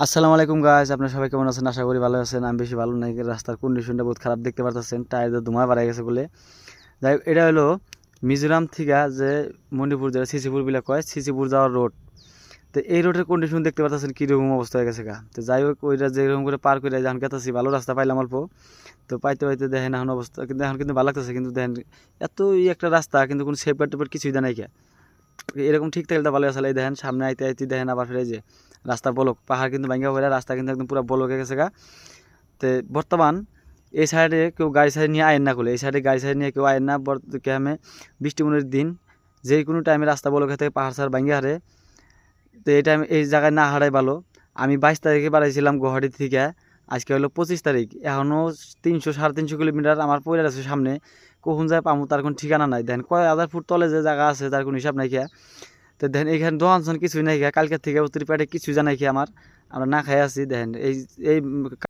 আসসালামু আলাইকুম গাইস, আপনারা সবাই কেমন আছেন? আশা করি ভালো আছেন। আমি বেশি ভালো নাই, রাস্তার কন্ডিশনটা বহুত খারাপ দেখতে পারতেছেন, টায়ারে ধোঁয়া বাড়াই গেছে বলে। যাই হোক, এটা হলো মিজোরাম থেকে যে মণিপুর যেটা সিসিপুর বিলা কয়, সিসিপুর যাওয়ার রোড। তো এই রোডের কন্ডিশন দেখতে পারতেছেন কীরকম অবস্থা হয়ে গেছে গা। তো যাই হোক, ওইটা যেরকম করে পার করে যখন গেতেছি, ভালো রাস্তা পাইলাম অল্প। তো পাইতে পাইতে দেখেন এখন অবস্থা, কিন্তু এখন কিন্তু ভালো লাগতেছে, কিন্তু দেখেন এত একটা রাস্তা, কিন্তু কোনো সেফগার্ড টেফগার্ড কিছুই দেয় নাই কে। এরকম ঠিক থাকলে তো ভালো আসলে। এই দেখেন সামনে আইতে আইতে দেখেন আবার ফিরে যে রাস্তা বলক, পাহাড় কিন্তু ভাঙ্গা হয়ে রাস্তা কিন্তু একদম পুরো বলক হয়ে গেছে গা। তো বর্তমান এই সাইডে কেউ গাড়ি সাইড নিয়ে আয়েন না করলে, এই সাইডে গাড়ি সাইড নিয়ে কেউ আয়েন না। আমি বৃষ্টি মনের দিন যে কোনো টাইমে রাস্তা বলক হয়ে থাকে, পাহাড় সার ভাঙ্গা হারে। তো এই টাইম এই জায়গায় না হারাই ভালো। আমি 22 তারিখে বাড়াইছিলাম গুয়াহাটি থেকে, আজকে হলো 25 তারিখ। এখনও 300 সাড়ে 300 কিলোমিটার আমার পড়ে আছে সামনে। কখন যায় পামু তার কোনো ঠিকানা নাই। দেন কয় হাজার ফুট তলে যে জায়গা আছে তার কোনো হিসাব নাই খেয়া। তো দেখেন এখানে দোকান কিছুই নাই খেয়া, কালকের থেকে উত্তর পেটে কিছুই জানাই খেয়ে আমরা না খাই আছি। দেখেন এই এই